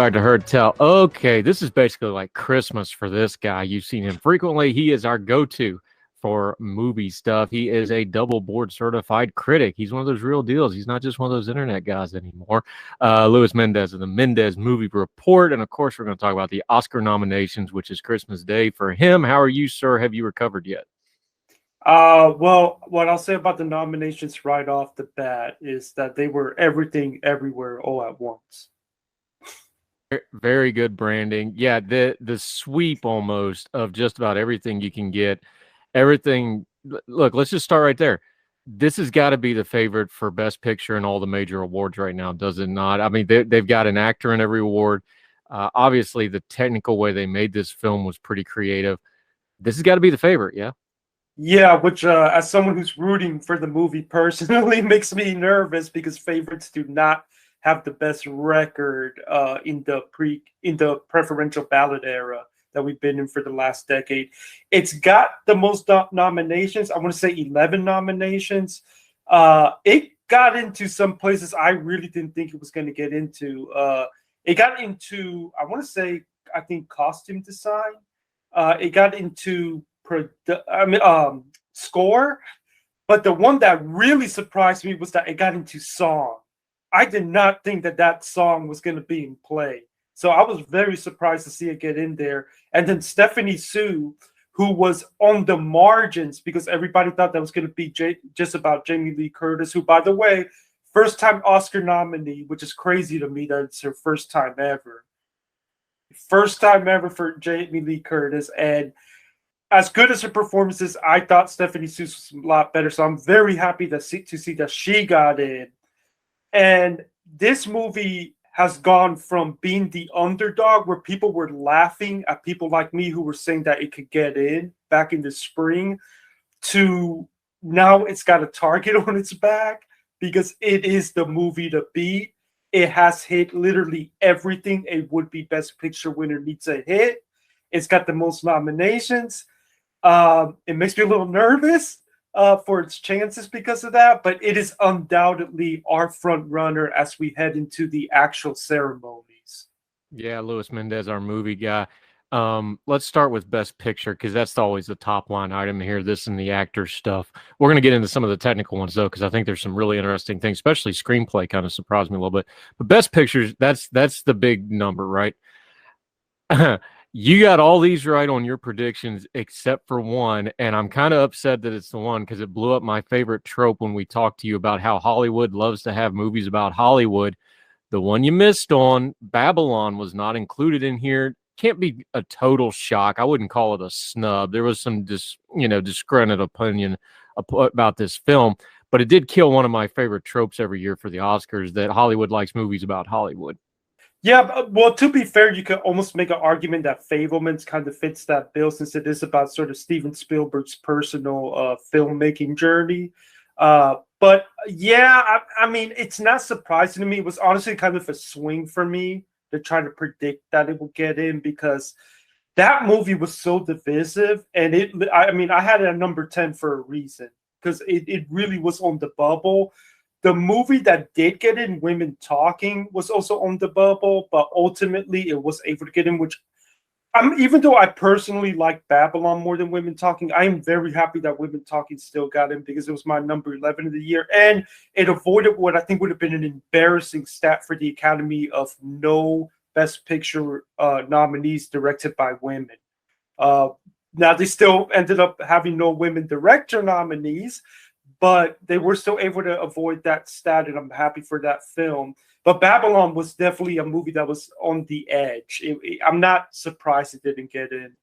Hard to heard tell. Okay, this is basically like Christmas for this guy. You've seen him frequently. He is our go-to for movie stuff. He is a double board certified critic. He's one of those real deals. He's not just one of those internet guys anymore. Luis Mendez of the Mendez Movie Report. And of course, we're going to talk about the Oscar nominations, which is Christmas Day for him. How are you, sir? Have you recovered yet? Well, what I'll say about the nominations right off the bat is that they were everything, everywhere, all at once. Very good branding. Yeah, the sweep almost of just about everything you can get. Everything. Look, let's just start right there. This has got to be the favorite for Best Picture in all the major awards right now, does it not? I mean, they've got an actor in every award. Obviously, the technical way they made this film was pretty creative. This has got to be the favorite, yeah. Yeah, which as someone who's rooting for the movie personally makes me nervous because favorites do not have the best record in the preferential ballot era that we've been in for the last decade. It's got the most nominations. I want to say 11 nominations. It got into some places I really didn't think it was going to get into. It got into, I want to say, I think costume design. It got into score, but the one that really surprised me was that it got into song. I did not think that song was going to be in play, so I was very surprised to see it get in there. And then Stephanie Sue, who was on the margins because everybody thought that was going to be just about Jamie Lee Curtis, who, by the way, first-time Oscar nominee, which is crazy to me that it's her first time ever. First time ever for Jamie Lee Curtis, and as good as her performance is, I thought Stephanie Sue was a lot better. So I'm very happy to see that she got in. And this movie has gone from being the underdog, where people were laughing at people like me who were saying that it could get in back in the spring, to now it's got a target on its back because it is the movie to beat. It has hit literally everything a would-be Best Picture winner needs to hit. It's got the most nominations. It makes me a little nervous for its chances because of that, but it is undoubtedly our front runner as we head into the actual ceremonies. Yeah, Luis Mendez, our movie guy. Let's start with Best Picture because that's always the top line item here. This and the actor stuff. We're going to get into some of the technical ones though, because I think there's some really interesting things, especially screenplay kind of surprised me a little bit. But Best Pictures, that's the big number, right? You got all these right on your predictions except for one, and I'm kind of upset that it's the one because it blew up my favorite trope when we talked to you about how Hollywood loves to have movies about Hollywood. The one you missed on, Babylon, was not included in here. Can't be a total shock. I wouldn't call it a snub. There was some disgruntled opinion about this film, but it did kill one of my favorite tropes every year for the Oscars, that Hollywood likes movies about Hollywood. Yeah, well, to be fair, you could almost make an argument that Fabelmans kind of fits that bill since it is about sort of Steven Spielberg's personal filmmaking journey. But yeah, I mean, it's not surprising to me. It was honestly kind of a swing for me to try to predict that it would get in because that movie was so divisive. And I had it at number 10 for a reason because it really was on the bubble. The movie that did get in, Women Talking, was also on the bubble, but ultimately it was able to get in, which even though I personally like Babylon more than Women Talking, I am very happy that Women Talking still got in because it was my number 11 of the year. And it avoided what I think would have been an embarrassing stat for the Academy of no Best Picture nominees directed by women. Now, they still ended up having no women director nominees, but they were still able to avoid that stat, and I'm happy for that film. But Babylon was definitely a movie that was on the edge. I'm not surprised it didn't get in.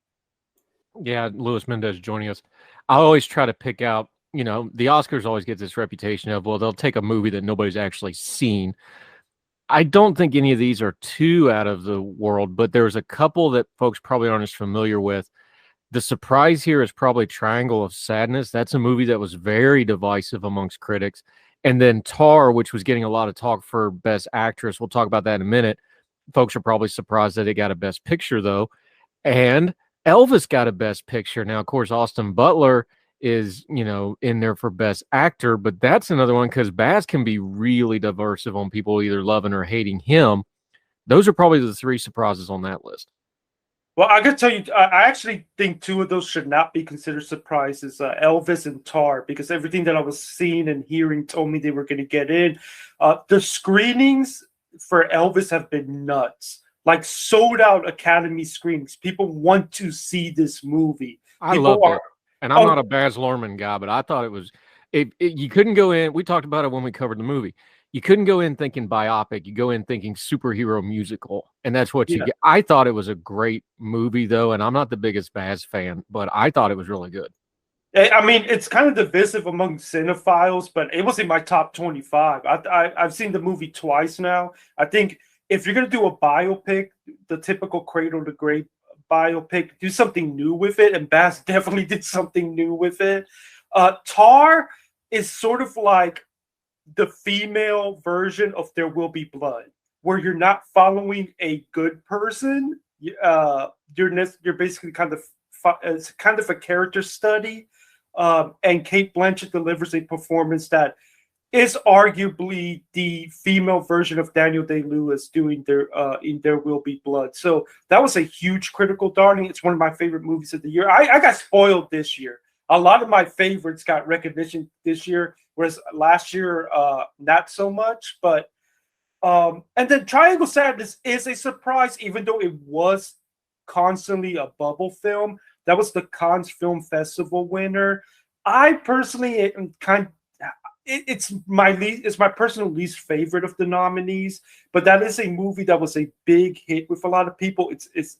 Yeah, Luis Mendez joining us. I always try to pick out, the Oscars always get this reputation of, well, they'll take a movie that nobody's actually seen. I don't think any of these are too out of the world, but there's a couple that folks probably aren't as familiar with. The surprise here is probably Triangle of Sadness. That's a movie that was very divisive amongst critics. And then Tar, which was getting a lot of talk for Best Actress. We'll talk about that in a minute. Folks are probably surprised that it got a Best Picture, though. And Elvis got a Best Picture. Now, of course, Austin Butler is, in there for Best Actor, but that's another one because Baz can be really diverse on people either loving or hating him. Those are probably the three surprises on that list. Well, I could tell you, I actually think two of those should not be considered surprises, Elvis and Tar, because everything that I was seeing and hearing told me they were going to get in. The screenings for Elvis have been nuts, like sold out Academy screenings. People want to see this movie. I People loved are, it. And I'm oh, not a Baz Luhrmann guy, but I thought it was you couldn't go in. We talked about it when we covered the movie. You couldn't go in thinking biopic. You go in thinking superhero musical, and that's what you yeah. get. I thought it was a great movie, though, and I'm not the biggest Baz fan, but I thought it was really good. I mean, it's kind of divisive among cinephiles, but it was in my top 25. I've seen the movie twice now. I think if you're going to do a biopic, the typical cradle to grave biopic, do something new with it. And Bass definitely did something new with it. Tar is sort of like the female version of There Will Be Blood, where you're not following a good person. You're basically it's kind of a character study. And Kate Blanchett delivers a performance that is arguably the female version of Daniel Day-Lewis doing in There Will Be Blood. So that was a huge critical darling. It's one of my favorite movies of the year. I got spoiled this year. A lot of my favorites got recognition this year, whereas last year not so much. But and then Triangle Sadness is a surprise, even though it was constantly a bubble film. That was the Cannes Film Festival winner. I personally am it's my personal least favorite of the nominees, but that is a movie that was a big hit with a lot of people. It's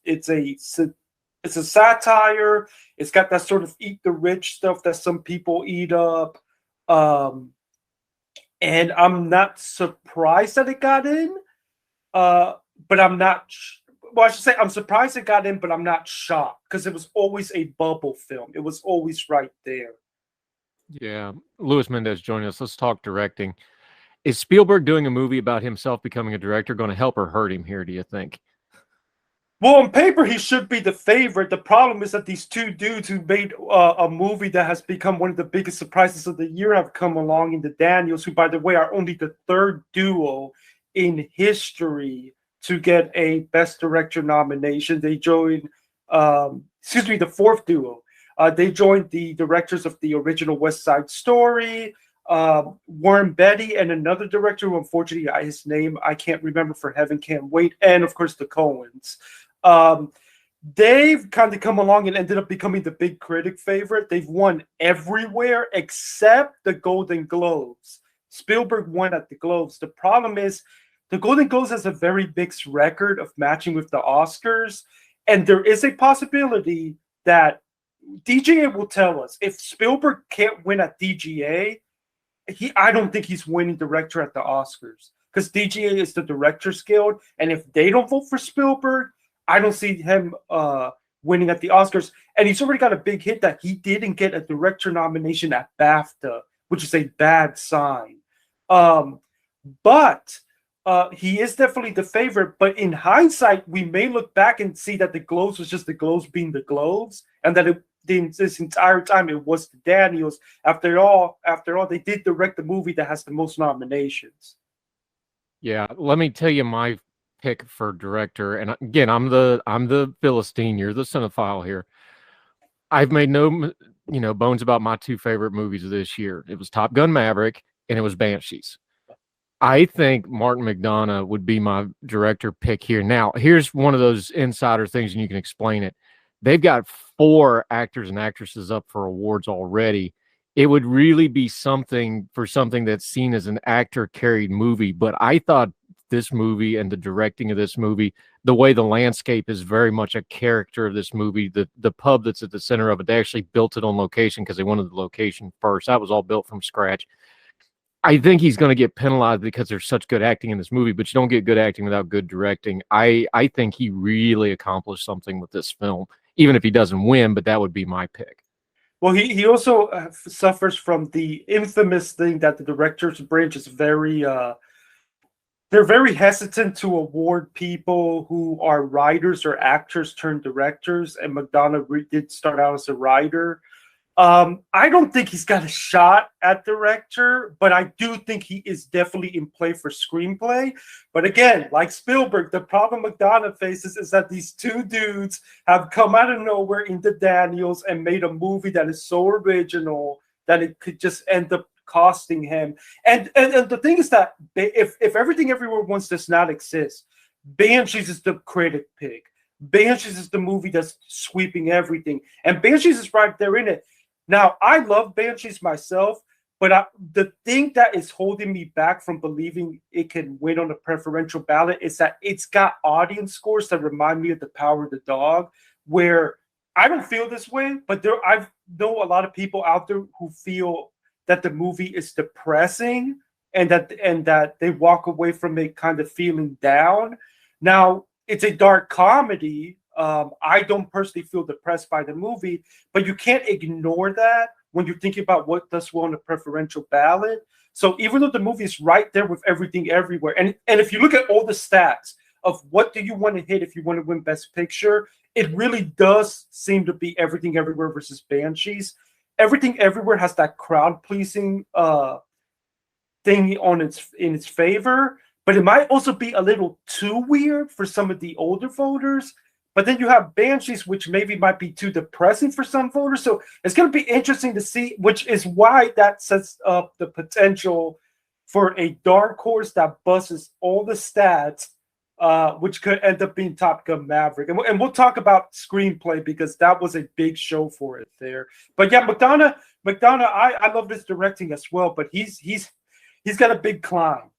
a satire. It's got that sort of eat the rich stuff that some people eat up. And I'm not surprised that it got in, but I'm not. Well, I should say I'm surprised it got in, but I'm not shocked because it was always a bubble film. It was always right there. Yeah, Luis Mendez joining us. Let's talk directing. Is Spielberg doing a movie about himself becoming a director going to help or hurt him here, do you think? Well, on paper, he should be the favorite. The problem is that these two dudes who made a movie that has become one of the biggest surprises of the year have come along in the Daniels, who, by the way, are only the third duo in history to get a Best Director nomination. They joined, the fourth duo. They joined the directors of the original West Side Story, Warren Beatty, and another director who, unfortunately, his name I can't remember for heaven can't wait, and of course the Coens. They've kind of come along and ended up becoming the big critic favorite. They've won everywhere except the Golden Globes. Spielberg won at the Globes. The problem is the Golden Globes has a very mixed record of matching with the Oscars, and there is a possibility that DGA will tell us if Spielberg can't win at DGA, I don't think he's winning director at the Oscars because DGA is the Directors Guild, and if they don't vote for Spielberg, I don't see him winning at the Oscars. And he's already got a big hit that he didn't get a director nomination at BAFTA, which is a bad sign. But he is definitely the favorite. But in hindsight, we may look back and see that the Globes was just the Globes being the Globes, and that this entire time it was the Daniels. After all, they did direct the movie that has the most nominations. Yeah, let me tell you my pick for director. And again, I'm the Philistine. You're the cinephile here. I've made no bones about my two favorite movies of this year. It was Top Gun Maverick and it was Banshees. I think Martin McDonagh would be my director pick here. Now, here's one of those insider things, and you can explain it. They've got 4 actors and actresses up for awards already. It would really be something that's seen as an actor-carried movie. But I thought this movie and the directing of this movie, the way the landscape is very much a character of this movie. The pub that's at the center of it, they actually built it on location because they wanted the location first. That was all built from scratch. I think he's going to get penalized because there's such good acting in this movie, but you don't get good acting without good directing. I think he really accomplished something with this film, even if he doesn't win, but that would be my pick. Well, he also suffers from the infamous thing that the director's branch is they're very hesitant to award people who are writers or actors turned directors, and McDonagh did start out as a writer. I don't think he's got a shot at director, but I do think he is definitely in play for screenplay. But again, like Spielberg, the problem McDonough faces is that these two dudes have come out of nowhere into Daniels and made a movie that is so original that it could just end up costing him. And the thing is that if Everything Everywhere Once does not exist, Banshees is the critic pick. Banshees is the movie that's sweeping everything, and Banshees is right there in it. Now, I love Banshees myself, but the thing that is holding me back from believing it can win on a preferential ballot is that it's got audience scores that remind me of The Power of the Dog, where I don't feel this way, but I know a lot of people out there who feel that the movie is depressing and that they walk away from it kind of feeling down. Now, it's a dark comedy. I don't personally feel depressed by the movie, but you can't ignore that when you're thinking about what does well on a preferential ballot. So even though the movie is right there with Everything Everywhere, and if you look at all the stats of what do you want to hit if you want to win Best Picture, it really does seem to be Everything Everywhere versus Banshees. Everything Everywhere has that crowd-pleasing thing in its favor, but it might also be a little too weird for some of the older voters. But then you have Banshees, which maybe might be too depressing for some voters. So it's going to be interesting to see, which is why that sets up the potential for a dark horse that busts all the stats, which could end up being Top Gun Maverick. And we'll talk about screenplay because that was a big show for it there. But yeah, McDonough, I love this directing as well, but he's got a big climb.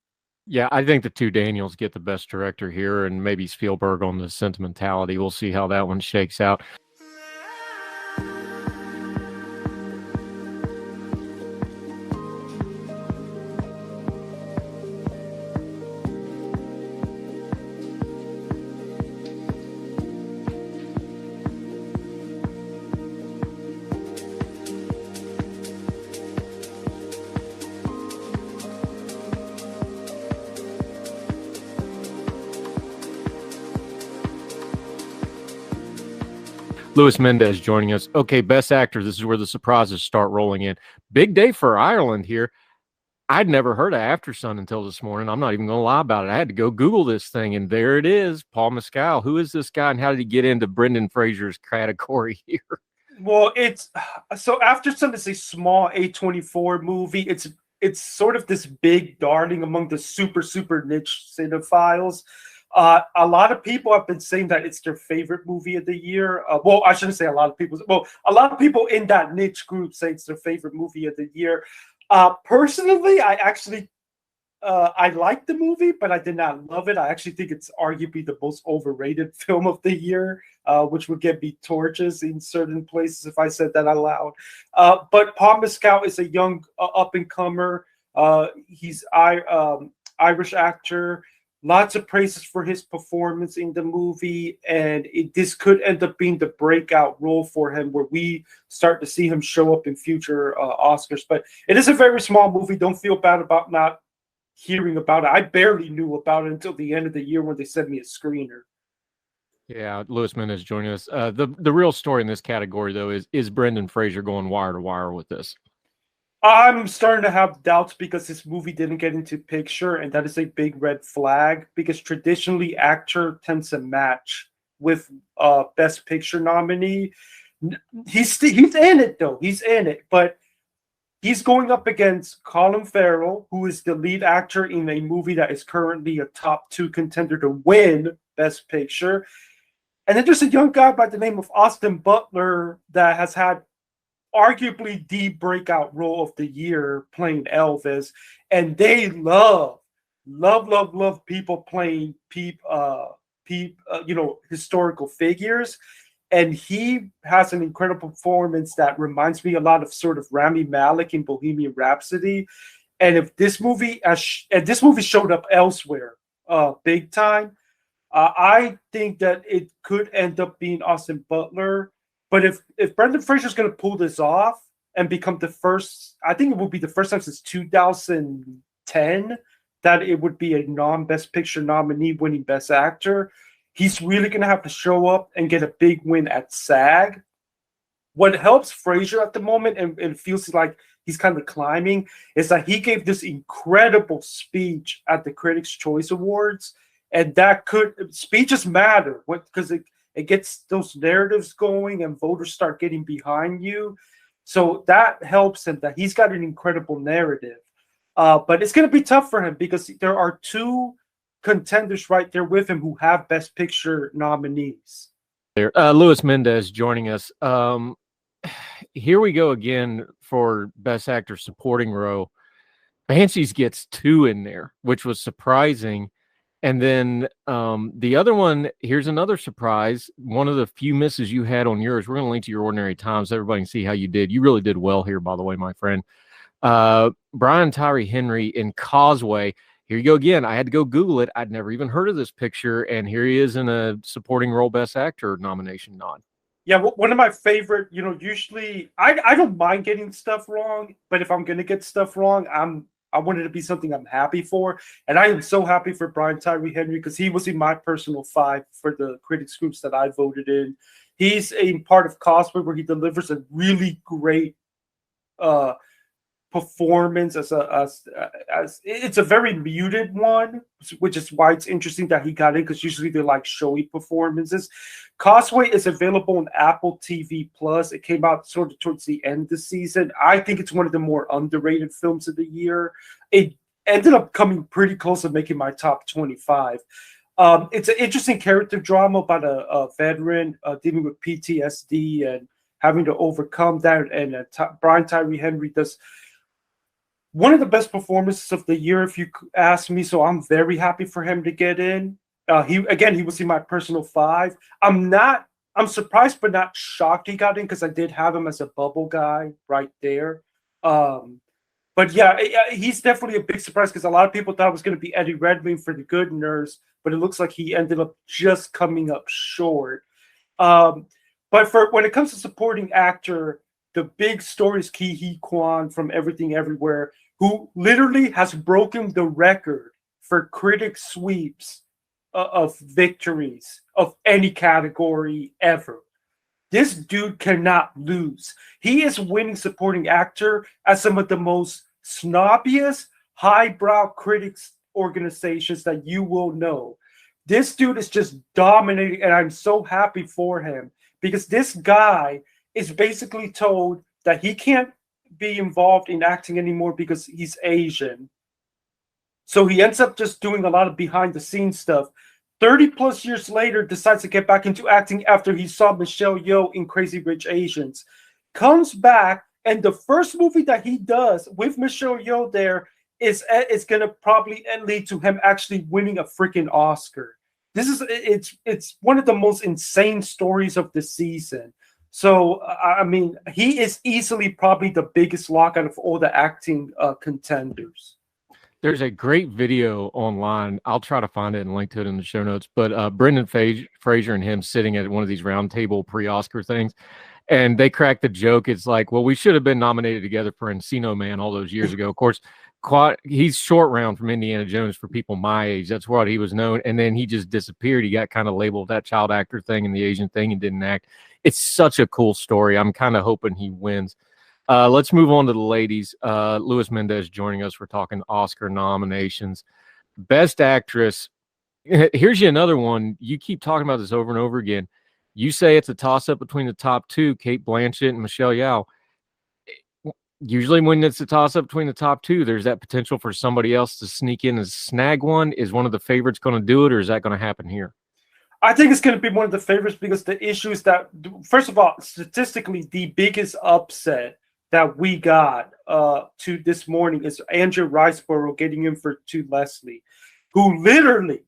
Yeah, I think the two Daniels get the best director here, and maybe Spielberg on the sentimentality. We'll see how that one shakes out. Luis Mendez joining us. Okay, Best Actor. This is where the surprises start rolling in. Big day for Ireland here. I'd never heard of Aftersun until this morning. I'm not even going to lie about it. I had to go Google this thing, and there it is. Paul Mescal. Who is this guy, and how did he get into Brendan Fraser's category here? Well, Aftersun is a small A24 movie. It's sort of this big darling among the super niche cinephiles. A lot of people have been saying that it's their favorite movie of the year. Well, I shouldn't say a lot of people. Well, a lot of people in that niche group say it's their favorite movie of the year. Personally, I like the movie, but I did not love it. I actually think it's arguably the most overrated film of the year, which would get me torches in certain places if I said that out loud. But Paul Mescal is a young up-and-comer. He's Irish actor. Lots of praises for his performance in the movie, and this could end up being the breakout role for him where we start to see him show up in future Oscars. But it is a very small movie. Don't feel bad about not hearing about it. I barely knew about it until the end of the year when they sent me a screener. Yeah, Luis Mendez joining us. The real story in this category, though, is Brendan Fraser going wire to wire with this? I'm starting to have doubts because this movie didn't get into picture, and that is a big red flag because traditionally actor tends to match with Best Picture nominee. He's in it though. He's in it, but he's going up against Colin Farrell, who is the lead actor in a movie that is currently a top 2 contender to win Best Picture. And then there's a young guy by the name of Austin Butler that has had arguably the breakout role of the year playing Elvis, and they love people playing historical figures, and he has an incredible performance that reminds me a lot of sort of Rami Malek in Bohemian Rhapsody. And if this movie showed up elsewhere big time, I think that it could end up being Austin Butler. But if Brendan Fraser is going to pull this off and become the first, I think it will be the first time since 2010 that it would be a non-Best Picture nominee winning Best Actor. He's really going to have to show up and get a big win at SAG. what helps Fraser at the moment, and it feels like he's kind of climbing, is that he gave this incredible speech at the Critics' Choice Awards, and that speeches matter because it gets those narratives going and voters start getting behind you. So that helps him, that he's got an incredible narrative. But it's going to be tough for him because there are two contenders right there with him who have Best Picture nominees. Luis Mendez joining us. Here we go again for Best Actor Supporting Role. Banshees gets 2 in there, which was surprising. And then the other one, here's another surprise. One of the few misses you had on yours. We're going to link to your Ordinary Time so everybody can see how you did. You really did well here, by the way, my friend. Brian Tyree Henry in Causeway. Here you go again. I had to go Google it. I'd never even heard of this picture, and here he is in a supporting role Best Actor nomination nod. Yeah, one of my favorite, usually I don't mind getting stuff wrong, but if I'm going to get stuff wrong, I want it to be something I'm happy for. And I am so happy for Brian Tyree Henry because he was in my personal 5 for the critics groups that I voted in. He's a part of Causeway where he delivers a really great performance as it's a very muted one, which is why it's interesting that he got in, because usually they're like showy performances. Causeway is available on Apple TV Plus. It came out sort of towards the end of the season. I think it's one of the more underrated films of the year. It ended up coming pretty close to making my top 25. It's an interesting character drama about a veteran dealing with PTSD and having to overcome that. And Brian Tyree Henry does one of the best performances of the year, if you ask me. So I'm very happy for him to get in. He was in my personal 5. I'm surprised but not shocked he got in because I did have him as a bubble guy right there. But yeah, he's definitely a big surprise because a lot of people thought it was going to be Eddie Redmayne for The Good Nurse, but it looks like he ended up just coming up short. But when it comes to supporting actor, the big story is Ke Huy Quan from Everything Everywhere, who literally has broken the record for critic sweeps of victories of any category ever. This dude cannot lose. He is winning supporting actor at some of the most snobbiest, highbrow critics organizations that you will know. This dude is just dominating, and I'm so happy for him because this guy is basically told that he can't be involved in acting anymore because he's Asian. So he ends up just doing a lot of behind the scenes stuff. 30 plus years later, decides to get back into acting after he saw Michelle Yeoh in Crazy Rich Asians. Comes back, and the first movie that he does with Michelle Yeoh there is going to probably lead to him actually winning a freaking Oscar. It's one of the most insane stories of the season. So, I mean, he is easily probably the biggest lock out of all the acting contenders. There's a great video online. I'll try to find it and link to it in the show notes. But Brendan Fraser and him sitting at one of these roundtable pre-Oscar things, and they cracked the joke. It's like, well, we should have been nominated together for Encino Man all those years ago. Of course, he's short round from Indiana Jones for people my age. That's what he was known. And then he just disappeared. He got kind of labeled that child actor thing and the Asian thing and didn't act. It's such a cool story. I'm kind of hoping he wins. Let's move on to the ladies. Luis Mendez joining us. We're talking Oscar nominations. Best Actress. Here's you another one. You keep talking about this over and over again. You say it's a toss-up between the top 2, Cate Blanchett and Michelle Yeoh. Usually when it's a toss-up between the top 2, there's that potential for somebody else to sneak in and snag one. Is one of the favorites going to do it, or is that going to happen here? I think it's going to be one of the favorites because the issue is that, first of all, statistically, the biggest upset that we got to this morning is Andrew Riceborough getting in to Leslie, who literally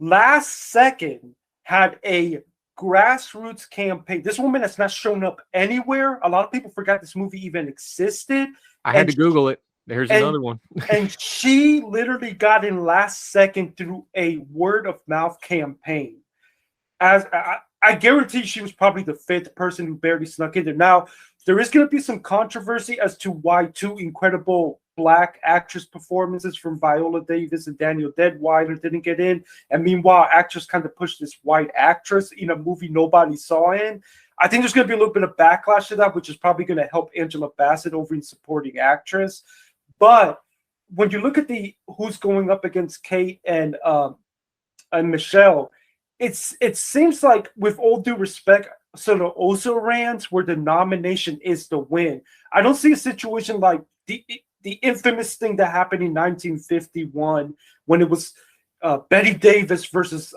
last second had a grassroots campaign. This woman has not shown up anywhere. A lot of people forgot this movie even existed. I had to Google it. There's another one. And she literally got in last second through a word of mouth campaign. As I guarantee she was probably the 5th person who barely snuck in there. Now, there is going to be some controversy as to why 2 incredible Black actress performances from Viola Davis and Daniel Deadwyler didn't get in. And meanwhile, actors kind of pushed this white actress in a movie nobody saw in. I think there's going to be a little bit of backlash to that, which is probably going to help Angela Bassett over in supporting actress. But when you look at who's going up against Kate and Michelle, it seems like, with all due respect, sort of also rants where the nomination is the win. I don't see a situation like the infamous thing that happened in 1951 when it was Betty Davis versus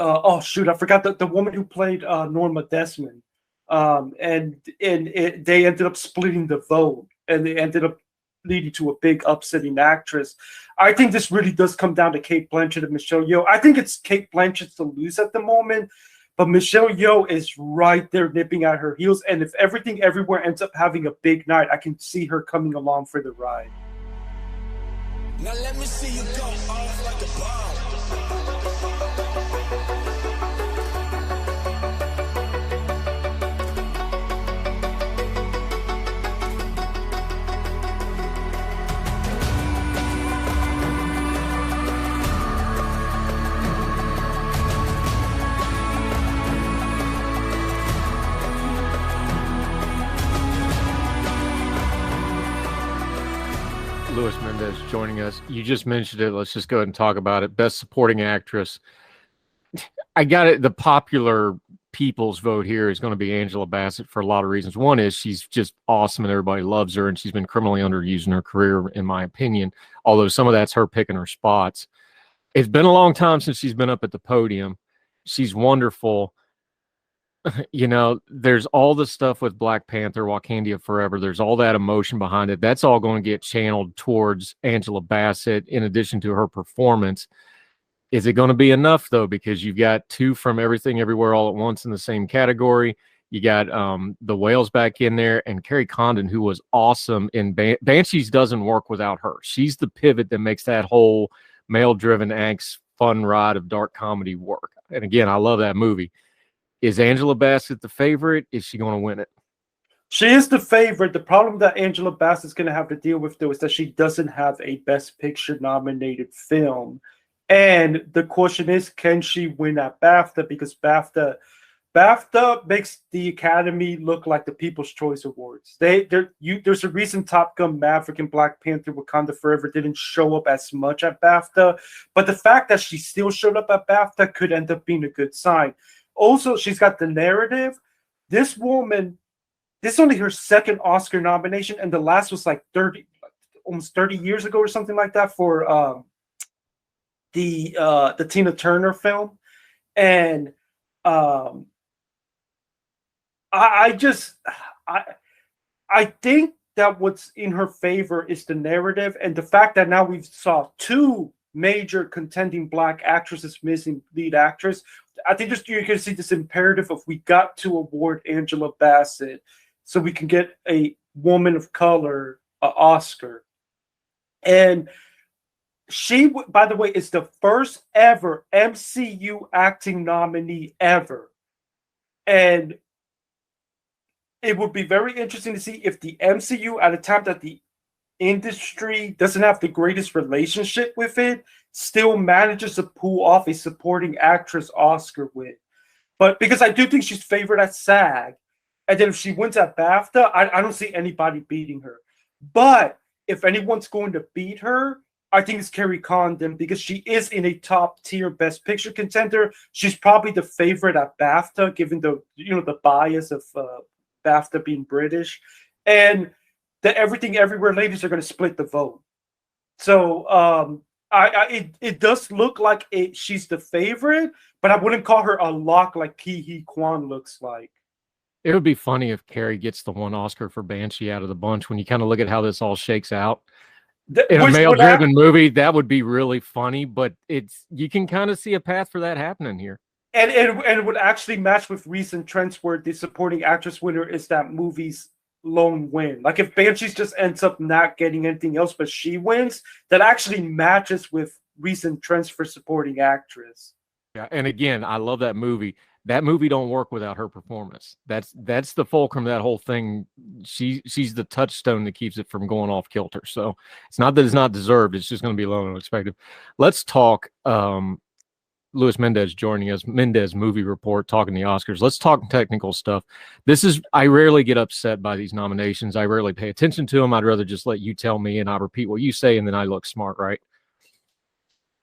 oh shoot, I forgot the woman who played Norma Desmond, and they ended up splitting the vote, and they ended up leading to a big upsetting actress. I think this really does come down to Kate Blanchett and Michelle Yeoh. I think it's Kate Blanchett to lose at the moment, but Michelle Yeoh is right there nipping at her heels. And if Everything Everywhere ends up having a big night, I can see her coming along for the ride. Now let me see you go off like a bomb. Luis Mendez joining us. You just mentioned it. Let's just go ahead and talk about it. Best Supporting Actress. I got it. The popular people's vote here is going to be Angela Bassett for a lot of reasons. One is she's just awesome and everybody loves her, and she's been criminally underused in her career, in my opinion, although some of that's her picking her spots. It's been a long time since she's been up at the podium. She's wonderful. You know, there's all the stuff with Black Panther, Wakanda Forever. There's all that emotion behind it. That's all going to get channeled towards Angela Bassett in addition to her performance. Is it going to be enough, though? Because you've got two from Everything Everywhere All at Once in the same category. You got the Whales back in there, and Carrie Condon, who was awesome in Banshees, doesn't work without her. She's the pivot that makes that whole male-driven angst fun ride of dark comedy work. And again, I love that movie. Is Angela Bassett the favorite? Is she going to win it? She is the favorite. The problem that Angela Bassett's going to have to deal with, though, is that she doesn't have a Best Picture nominated film. And the question is, can she win at BAFTA? Because BAFTA makes the Academy look like the People's Choice Awards. There's a reason Top Gun Maverick and Black Panther Wakanda Forever didn't show up as much at BAFTA. But the fact that she still showed up at BAFTA could end up being a good sign. Also, she's got the narrative. This woman, this is only her second Oscar nomination, and the last was like almost 30 years ago or something like that for the Tina Turner film. And I think that what's in her favor is the narrative, and the fact that now we've saw two major contending Black actresses missing lead actress. I think you're going to see this imperative of, we got to award Angela Bassett so we can get a woman of color Oscar. And she, by the way, is the first ever MCU acting nominee ever. And it would be very interesting to see if the MCU, at a time that the industry doesn't have the greatest relationship with it, still manages to pull off a supporting actress Oscar win. But because I do think she's favored at SAG, and then if she wins at BAFTA, I don't see anybody beating her. But if anyone's going to beat her, I think it's Carrie Condon, because she is in a top tier Best Picture contender. She's probably the favorite at BAFTA, given the bias of BAFTA being British, and the Everything Everywhere ladies are going to split the vote. So it does look like she's the favorite, but I wouldn't call her a lock like Ke Huy Quan looks like. It would be funny if Carrie gets the one Oscar for Banshee out of the bunch. When you kind of look at how this all shakes out in a male-driven movie, that would be really funny. But you can kind of see a path for that happening here. And it would actually match with recent trends where the supporting actress winner is that movie's lone win. Like if Banshees just ends up not getting anything else but she wins, that actually matches with recent trends for supporting actress. Yeah, and again, I love that movie. That movie don't work without her performance. That's the fulcrum of that whole thing. She's the touchstone that keeps it from going off kilter. So it's not that it's not deserved. It's just going to be a little unexpected. Let's talk Luis Mendez joining us, Mendez Movie Report, talking the Oscars. Let's talk technical stuff. I rarely get upset by these nominations. I rarely pay attention to them. I'd rather just let you tell me and I repeat what you say and then I look smart, right?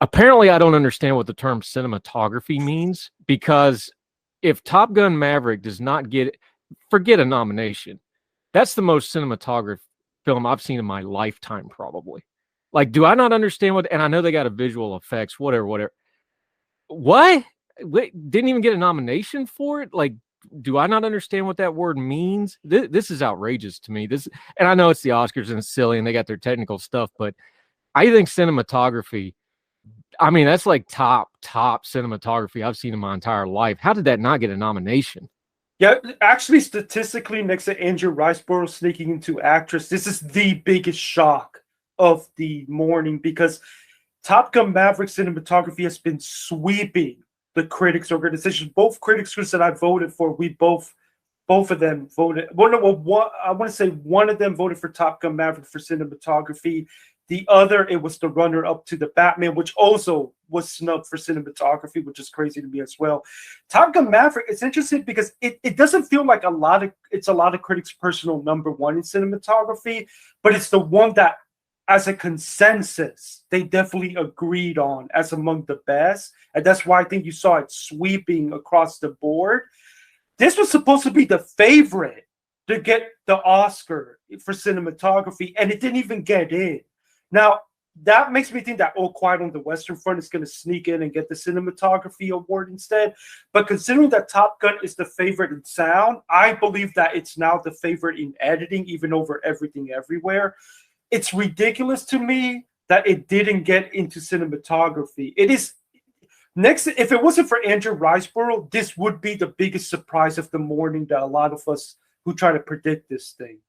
Apparently, I don't understand what the term cinematography means, because if Top Gun Maverick does not forget a nomination. That's the most cinematographic film I've seen in my lifetime, probably. Like, do I not understand and I know they got a visual effects, whatever. What? Wait, didn't even get a nomination for it? Like, do I not understand what that word means? This is outrageous to me. And I know it's the Oscars and it's silly and they got their technical stuff, but I think cinematography, I mean, that's like top cinematography I've seen in my entire life. How did that not get a nomination? Yeah, actually, statistically, next to Andrew Riceborough sneaking into actress, this is the biggest shock of the morning, because Top Gun Maverick cinematography has been sweeping the critics organization. Both critics groups that I voted for, both of them voted. I want to say one of them voted for Top Gun Maverick for cinematography. The other, it was the runner-up to the Batman, which also was snubbed for cinematography, which is crazy to me as well. Top Gun Maverick, it's interesting because it doesn't feel like it's a lot of critics' personal number one in cinematography, but it's the one that, as a consensus, they definitely agreed on as among the best. And that's why I think you saw it sweeping across the board. This was supposed to be the favorite to get the Oscar for cinematography, and it didn't even get in. Now, that makes me think that All Quiet on the Western Front is going to sneak in and get the cinematography award instead. But considering that Top Gun is the favorite in sound, I believe that it's now the favorite in editing, even over Everything Everywhere. It's ridiculous to me that it didn't get into cinematography. It is next. If it wasn't for Andrew Riceborough, this would be the biggest surprise of the morning to a lot of us who try to predict this thing.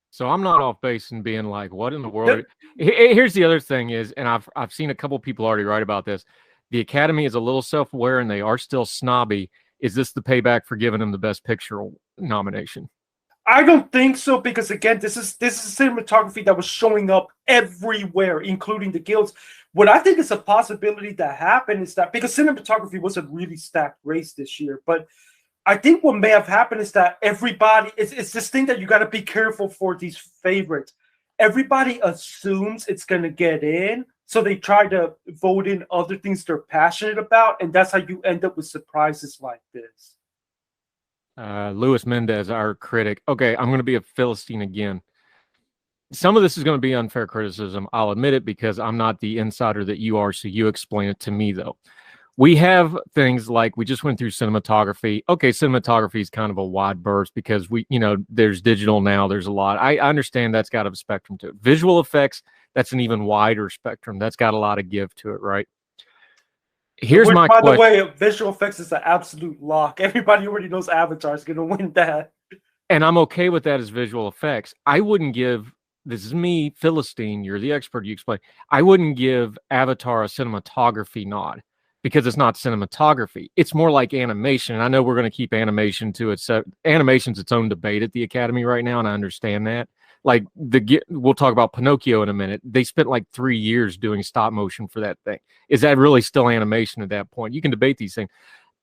So I'm not off base and being like, what in the world? Here's the other thing is, and I've seen a couple people already write about this. The Academy is a little self-aware and they are still snobby. Is this the payback for giving them the Best Picture nomination? I don't think so, because again, this is cinematography that was showing up everywhere, including the guilds. What I think is a possibility that happened is that, because cinematography was a really stacked race this year, but I think what may have happened is that everybody, it's this thing that you got to be careful for these favorites. Everybody assumes it's going to get in, so they try to vote in other things they're passionate about, and that's how you end up with surprises like this. Luis Mendez, our critic. Okay, I'm going to be a Philistine again. Some of this is going to be unfair criticism. I'll admit it, because I'm not the insider that you are, so you explain it to me, though. We have things like, we just went through cinematography. Okay, cinematography is kind of a wide berth because there's digital now. There's a lot. I understand that's got a spectrum to it. Visual effects, that's an even wider spectrum. That's got a lot of give to it, right? Here's my question. By the way, visual effects is an absolute lock. Everybody already knows Avatar is going to win that. And I'm okay with that as visual effects. I wouldn't give, this is me, Philistine, you're the expert, you explain. I wouldn't give Avatar a cinematography nod, because it's not cinematography. It's more like animation. And I know we're going to keep animation to it. So animation's its own debate at the Academy right now, and I understand that. Like, we'll talk about Pinocchio in a minute. They spent like 3 years doing stop motion for that thing. Is that really still animation at that point? You can debate these things.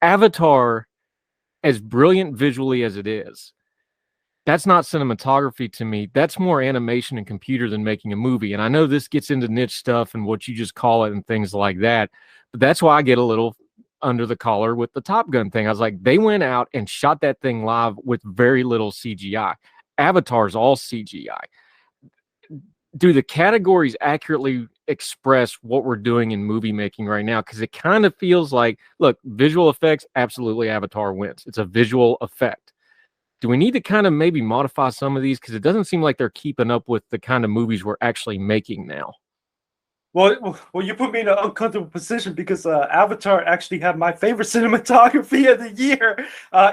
Avatar, as brilliant visually as it is, that's not cinematography to me. That's more animation and computer than making a movie. And I know this gets into niche stuff and what you just call it and things like that. But that's why I get a little under the collar with the Top Gun thing. I was like, they went out and shot that thing live with very little CGI. Avatar's all CGI. Do the categories accurately express what we're doing in movie making right now? Because it kind of feels like, look, visual effects, absolutely Avatar wins. It's a visual effect. Do we need to kind of maybe modify some of these? Because it doesn't seem like they're keeping up with the kind of movies we're actually making now. Well, you put me in an uncomfortable position, because Avatar actually had my favorite cinematography of the year,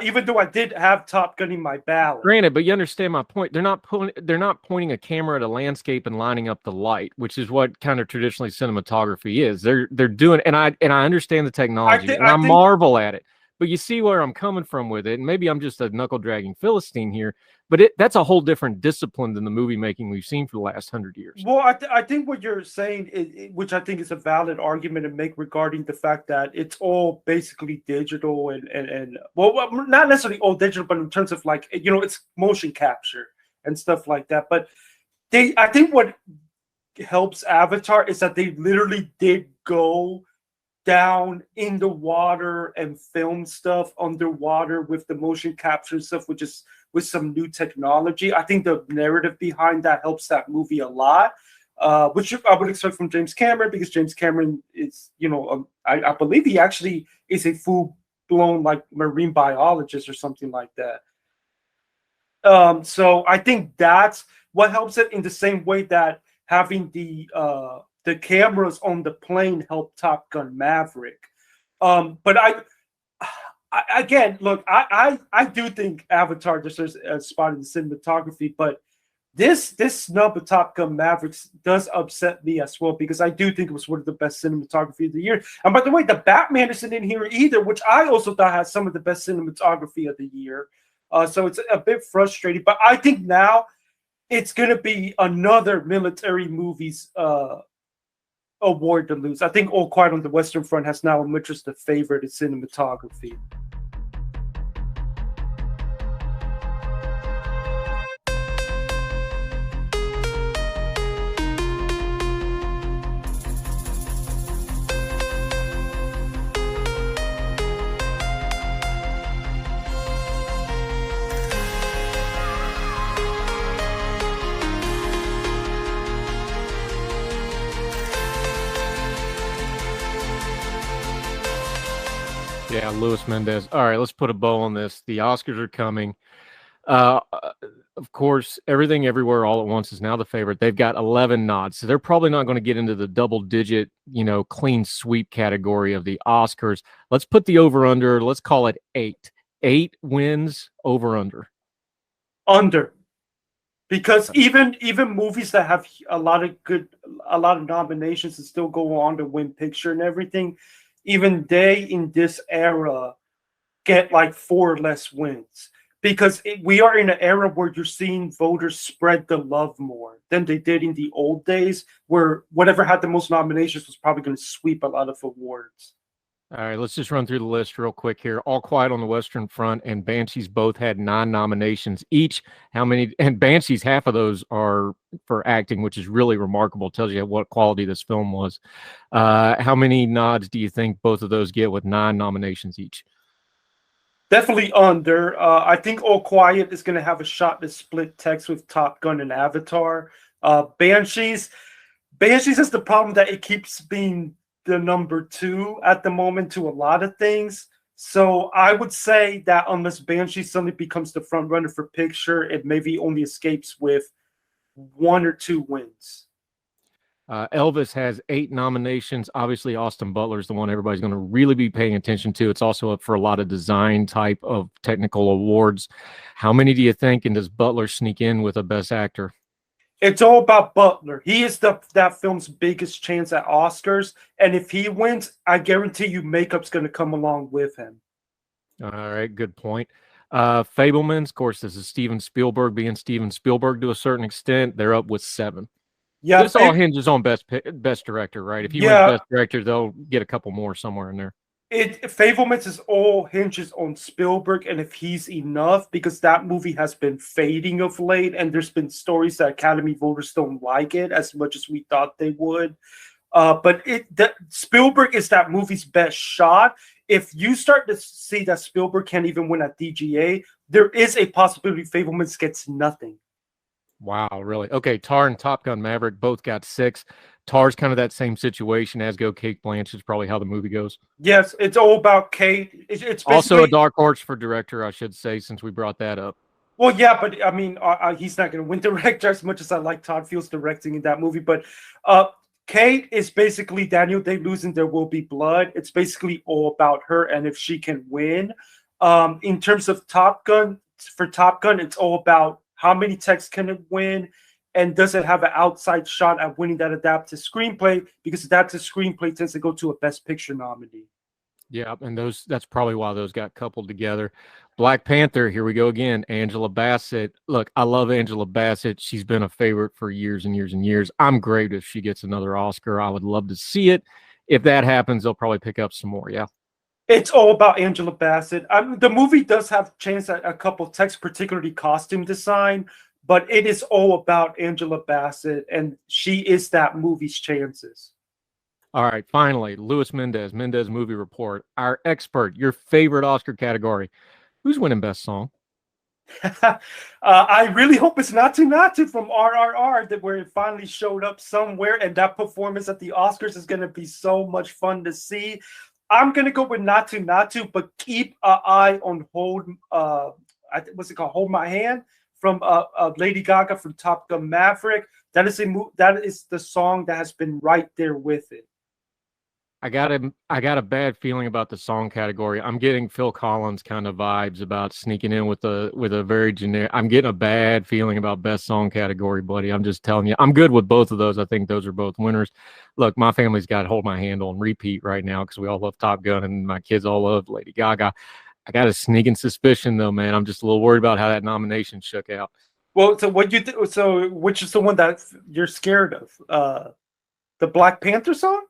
even though I did have Top Gun in my ballot. Granted, but you understand my point. They're not pointing a camera at a landscape and lining up the light, which is what kind of traditionally cinematography is. They're doing, and I understand the technology, and I marvel at it. But you see where I'm coming from with it, and maybe I'm just a knuckle dragging Philistine here, but that's a whole different discipline than the movie making we've seen for the last 100 years. Well, I think what you're saying, which I think is a valid argument to make regarding the fact that it's all basically digital and not necessarily all digital, but in terms of like, you know, it's motion capture and stuff like that. But I think what helps Avatar is that they literally did go down in the water and film stuff underwater with the motion capture stuff, which is with some new technology. I think the narrative behind that helps that movie a lot, which I would expect from James Cameron, because James Cameron is, you know, I believe he actually is a full-blown like marine biologist or something like that. So I think that's what helps it, in the same way that having the cameras on the plane helped Top Gun Maverick. But again, look, I do think Avatar deserves a spot in the cinematography, but this snub of Top Gun Mavericks does upset me as well, because I do think it was one of the best cinematography of the year. And by the way, the Batman isn't in here either, which I also thought had some of the best cinematography of the year. So it's a bit frustrating, but I think now it's going to be another military movies award to lose. I think All Quiet on the Western Front has now emerged as the favorite in cinematography. Yeah, Luis Mendez. All right, let's put a bow on this. The Oscars are coming. Of course, Everything Everywhere All at Once is now the favorite. They've got 11 nods, so they're probably not going to get into the double-digit, you know, clean sweep category of the Oscars. Let's put the over-under. Let's call it 8. 8 wins, over-under. Under. Because even movies that have a lot of nominations and still go on to win picture and everything, even they in this era get like 4 less wins, because we are in an era where you're seeing voters spread the love more than they did in the old days, where whatever had the most nominations was probably going to sweep a lot of awards. All right, let's just run through the list real quick here. All Quiet on the Western Front and Banshees both had 9 nominations each. How many? And Banshees, half of those are for acting, which is really remarkable. Tells you what quality this film was. How many nods do you think both of those get with 9 nominations each? Definitely under. I think All Quiet is going to have a shot to split text with Top Gun and Avatar. Banshees has the problem that it keeps being the number 2 at the moment to a lot of things. So I would say that unless Banshee suddenly becomes the front runner for picture, it maybe only escapes with 1 or 2 wins. Elvis has 8 nominations. Obviously, Austin Butler is the one everybody's going to really be paying attention to. It's also up for a lot of design type of technical awards. How many do you think, and does Butler sneak in with a Best Actor? It's all about Butler. He is that film's biggest chance at Oscars, and if he wins, I guarantee you makeup's going to come along with him. All right, good point. Fabelmans, of course, this is Steven Spielberg being Steven Spielberg to a certain extent. They're up with 7. Yeah, this all hinges on best director, right? If he wins Best Director, they'll get a couple more somewhere in there. Fabelmans is all hinges on Spielberg, and if he's enough, because that movie has been fading of late, and there's been stories that Academy voters don't like it as much as we thought they would. But Spielberg is that movie's best shot. If you start to see that Spielberg can't even win at DGA, there is a possibility Fabelmans gets nothing. Wow, really? Okay, Tar and Top Gun Maverick both got 6. Tar's kind of that same situation, as go Cate Blanchett, is probably how the movie goes. Yes, it's all about Cate. It's also a dark horse for director, I should say, since we brought that up. Well, yeah, but I mean, he's not going to win director as much as I like Todd Field's directing in that movie. But Cate is basically Daniel Day-Lewis in There Will Be Blood. It's basically all about her and if she can win. In terms of Top Gun, for Top Gun, it's all about how many texts can it win, and does it have an outside shot at winning that adapted screenplay? Because adapted screenplay tends to go to a Best Picture nominee. Yeah, and that's probably why those got coupled together. Black Panther, here we go again. Angela Bassett. Look, I love Angela Bassett. She's been a favorite for years and years and years. I'm great if she gets another Oscar. I would love to see it. If that happens, they'll probably pick up some more. Yeah. It's all about Angela Bassett. The movie does have chance at a couple texts, particularly costume design, but it is all about Angela Bassett, and she is that movie's chances. All right, finally, Luis Mendez, Mendez Movie Report, our expert, your favorite Oscar category. Who's winning Best Song? I really hope it's Natu Natu from RRR, that where it finally showed up somewhere, and that performance at the Oscars is going to be so much fun to see. I'm going to go with Natu Natu, but keep an eye on what's it called? Hold My Hand from Lady Gaga from Top Gun Maverick. That is the song that has been right there with it. I got a bad feeling about the song category. I'm getting Phil Collins kind of vibes about sneaking in with a very generic. I'm getting a bad feeling about best song category, buddy. I'm just telling you. I'm good with both of those. I think those are both winners. Look, my family's got Hold My Hand on repeat right now because we all love Top Gun and my kids all love Lady Gaga. I got a sneaking suspicion though, man. I'm just a little worried about how that nomination shook out. Well, so which is the one that you're scared of? The Black Panther song?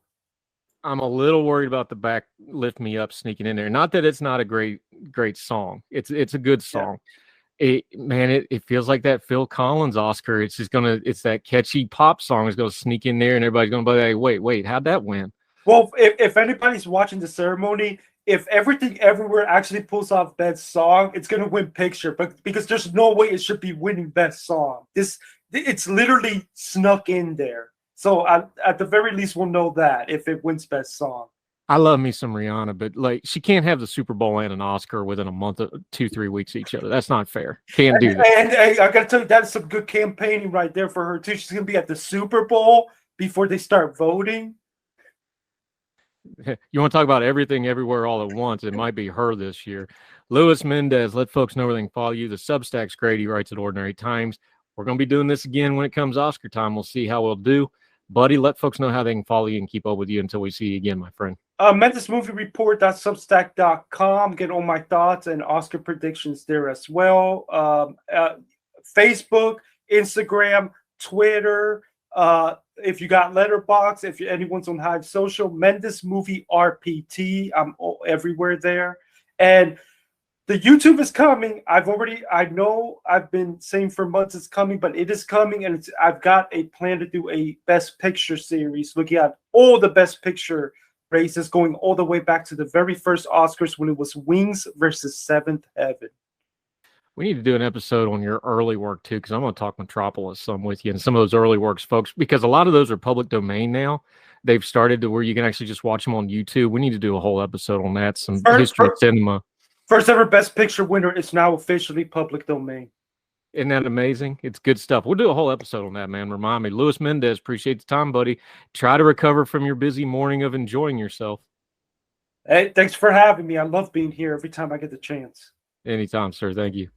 I'm a little worried about the Back Lift Me Up sneaking in there. Not that it's not a great song. It's a good song. Yeah. It feels like that Phil Collins Oscar. It's that catchy pop song is gonna sneak in there and everybody's gonna be like, wait, how'd that win? Well, if anybody's watching the ceremony, if Everything Everywhere actually pulls off best song, it's gonna win picture, but because there's no way it should be winning best song. It's literally snuck in there. So at the very least, we'll know that if it wins best song. I love me some Rihanna, but like she can't have the Super Bowl and an Oscar within a month, 2-3 weeks each other. That's not fair. Can't do that. And I gotta tell you, that's some good campaigning right there for her too. She's gonna be at the Super Bowl before they start voting. You want to talk about everything everywhere all at once? It might be her this year. Luis Mendez, let folks know where they can follow you. The Substack's great. He writes at Ordinary Times. We're going to be doing this again when it comes Oscar time. We'll see how we'll do. Buddy, let folks know how they can follow you and keep up with you until we see you again, my friend. Mendez Movie Report.substack.com. Get all my thoughts and Oscar predictions there as well. Facebook, Instagram, Twitter. If you got Letterboxd, if anyone's on Hive Social, Mendez Movie RPT. I'm everywhere there. And the YouTube is coming. I know I've been saying for months it's coming, but it is coming, and I've got a plan to do a Best Picture series looking at all the Best Picture races going all the way back to the very first Oscars when it was Wings versus Seventh Heaven. We need to do an episode on your early work too, because I'm going to talk Metropolis some with you and some of those early works, folks, because a lot of those are public domain now. They've started to where you can actually just watch them on YouTube. We need to do a whole episode on that. Some history of cinema. First ever Best Picture winner is now officially public domain. Isn't that amazing? It's good stuff. We'll do a whole episode on that, man. Remind me. Luis Mendez, appreciate the time, buddy. Try to recover from your busy morning of enjoying yourself. Hey, thanks for having me. I love being here every time I get the chance. Anytime, sir. Thank you.